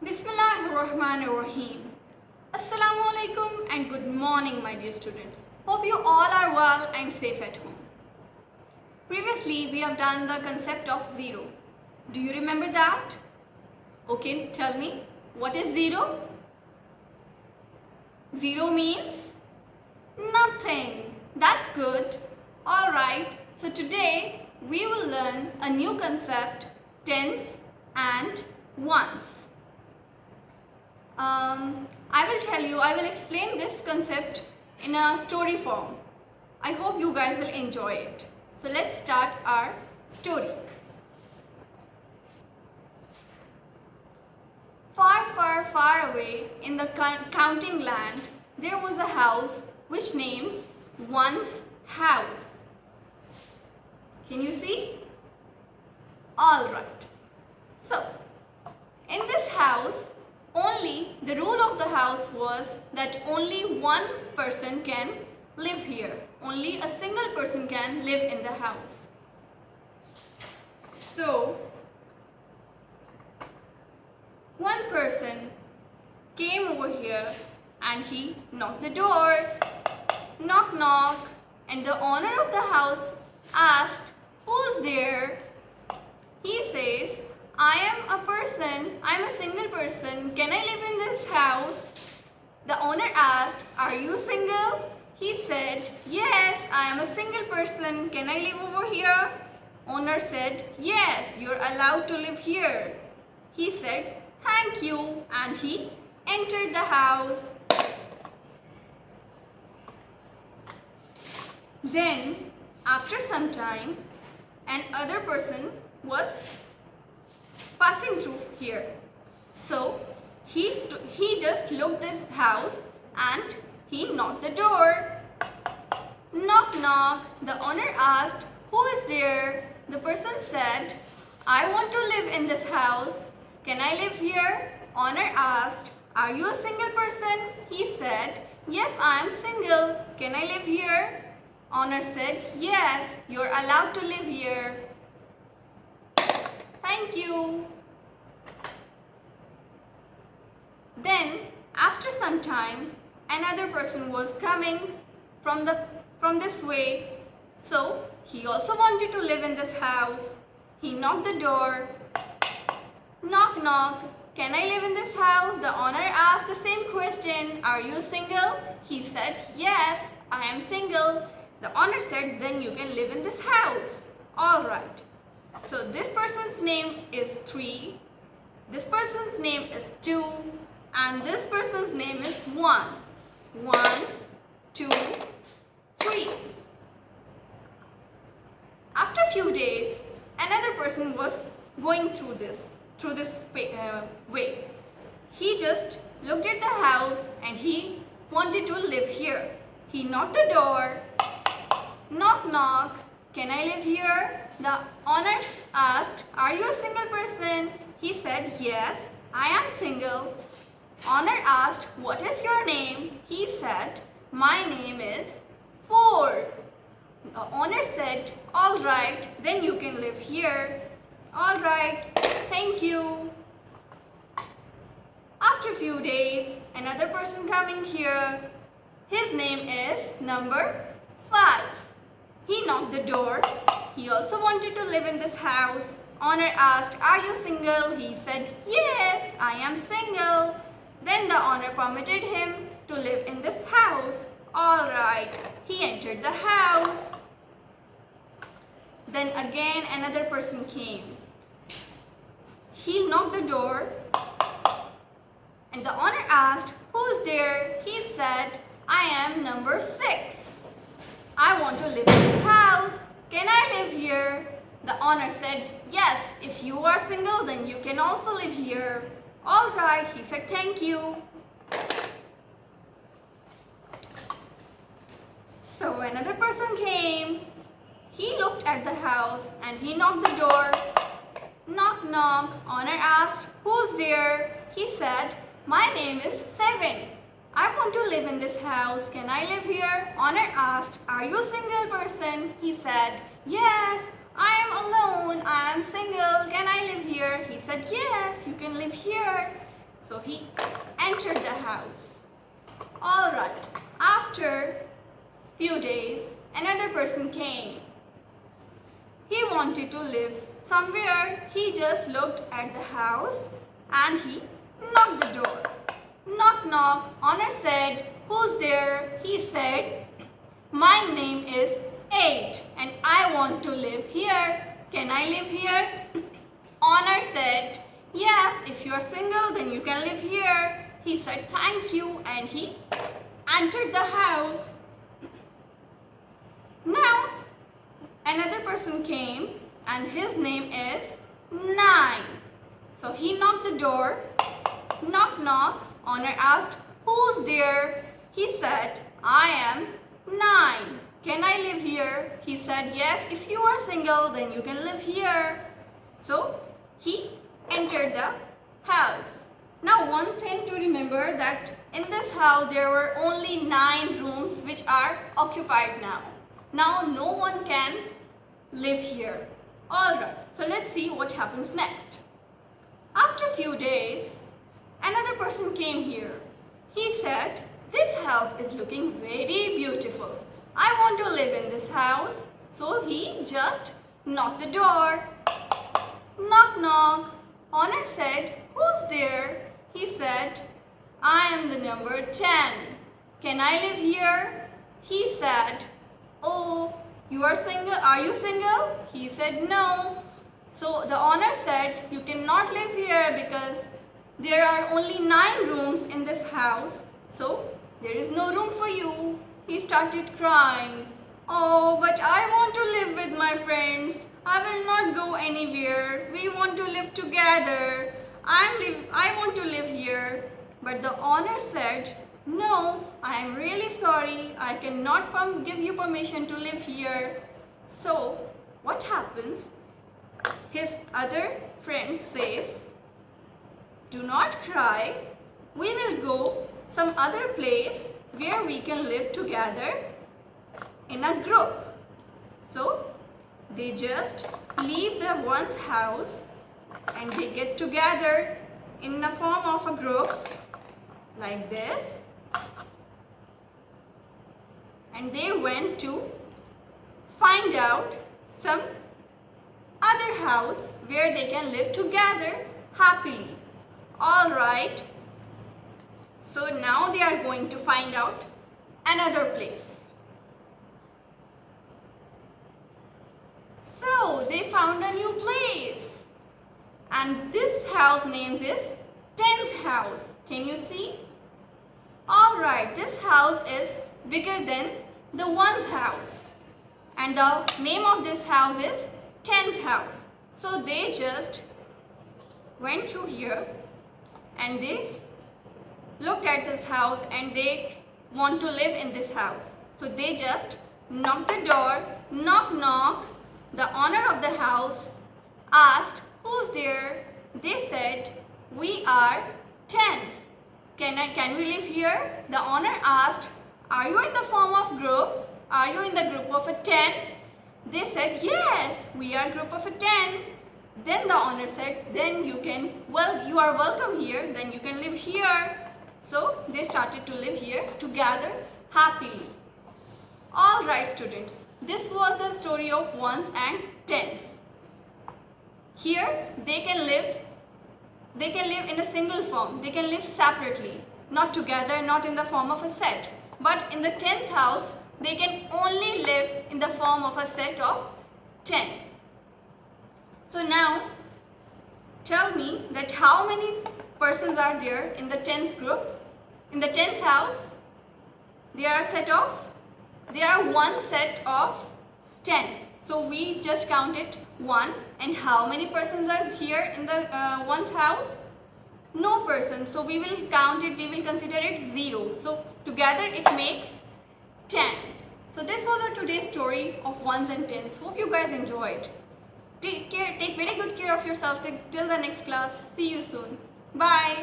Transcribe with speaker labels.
Speaker 1: Bismillahirrahmanirrahim. Assalamu alaikum and good morning, my dear students. Hope you all are well and safe at home. Previously, we have done the concept of zero. Do you remember that? Okay, tell me, what is zero? Zero means nothing. That's good. Alright, so today we will learn a new concept, tens and ones. I will explain this concept in a story form. I hope you guys will enjoy it. So let's start our story. Far, far, far away in the counting land, there was a house which names one's house. Can you see? Alright. So, in this house, only the rule of the house was that only one person can live here. Only a single person can live in the house. So, one person came over here and he knocked the door. Knock, knock. And the owner of the house asked, "Who's there?" He says, I'm a single person. Can I live in this house?" The owner asked, "Are you single?" He said, "Yes, I am a single person. Can I live over here?" Owner said, "Yes, you're allowed to live here." He said, "Thank you," and he entered the house. Then, after some time, another person was passing through here. So, he just looked at the house and he knocked the door. Knock, knock. The owner asked, "Who is there?" The person said, "I want to live in this house. Can I live here?" Owner asked, "Are you a single person?" He said, "Yes, I am single. Can I live here?" Owner said, "Yes, you're allowed to live here." Thank you. Then, after some time, another person was coming from this way. So, he also wanted to live in this house. He knocked the door. Knock, knock. "Can I live in this house?" The owner asked the same question. "Are you single?" He said, "Yes, I am single." The owner said, "Then you can live in this house." Alright. So this person's name is 3. This person's name is 2. And this person's name is 1. 1, 2, 3. After a few days, another person was going through this way. He just looked at the house and he wanted to live here. He knocked the door. Knock, knock. "Can I live here?" The owner asked, "Are you a single person?" He said, "Yes, I am single." Owner asked, "What is your name?" He said, "My name is 4." The owner said, "Alright, then you can live here." "Alright, thank you." After a few days, another person coming here. His name is number 5. He knocked the door. He also wanted to live in this house. Owner asked, "Are you single?" He said, "Yes, I am single." Then the owner permitted him to live in this house. Alright, he entered the house. Then again another person came. He knocked the door and the owner asked, "Who's there?" He said, "I am number 6. I want to live in this house. Can I live here?" The owner said, "Yes, if you are single, then you can also live here." Alright, he said, "Thank you." So another person came. He looked at the house and he knocked the door. Knock, knock. Owner asked, "Who's there?" He said, "My name is 7. I want to live in this house. Can I live here?" Owner asked, "Are you a single person?" He said, "Yes, I am alone. I am single. Can I live here?" He said, "Yes, you can live here." So he entered the house. Alright, after few days, another person came. He wanted to live somewhere. He just looked at the house and he knocked the door. Knock, knock. Honor said, "Who's there?" He said, "My name is 8 and I want to live here. Can I live here?" Honor said, "Yes, if you're single, then you can live here." He said, "Thank you," and he entered the house. Now, another person came and his name is 9. So he knocked the door. Knock, knock. Honor asked, "Who's there?" He said, "I am 9. Can I live here?" He said, "Yes, if you are single, then you can live here." So he entered the house. Now one thing to remember, that in this house there were only 9 rooms which are occupied now. Now no one can live here. Alright, so let's see what happens next. After a few days, another person came here. He said, "This house is looking very beautiful. I want to live in this house." So he just knocked the door. Knock, knock. Honor said, "Who's there?" He said, "I am the number 10. Can I live here?" He said, "Oh, you are single? Are you single?" He said, "No." So the owner said, "You cannot live here because there are only 9 rooms in this house. So there is no room for you." He started crying. "Oh, but I want to live with my friends. I will not go anywhere. We want to live together. I want to live here." But the owner said, "No, I am really sorry. I cannot give you permission to live here." So what happens? His other friend says, "Do not cry. We will go some other place where we can live together in a group." So they just leave the one's house and they get together in the form of a group like this, and they went to find out some other house where they can live together happily. Alright, so now they are going to find out another place. So they found a new place, and this house name is 10's house. Can you see? Alright, this house is bigger than the one's house, and the name of this house is 10's house. So they just went through here and they looked at this house and they want to live in this house. So they just knocked the door. Knock, knock. The owner of the house asked, "Who's there?" They said, "We are 10s. Can we live here?" The owner asked, "Are you in the form of group? Are you in the group of a 10? They said, "Yes, we are group of a 10. Then the owner said, "Then you are welcome here, then you can live here." So they started to live here together happily. Alright students, this was the story of 1s and 10s. Here they can live in a single form. They can live separately, not together, not in the form of a set. But in the 10's house, they can only live in the form of a set of 10. So now, tell me that how many persons are there in the 10's group? In the 10's house, there are one set of 10. So we just counted 1. And how many persons are here in the one's house? No person. So we will count it, we will consider it 0. So together it makes 10. So this was our today's story of 1s and 10s. Hope you guys enjoyed. Take very good care of yourself till the next class. See you soon. Bye.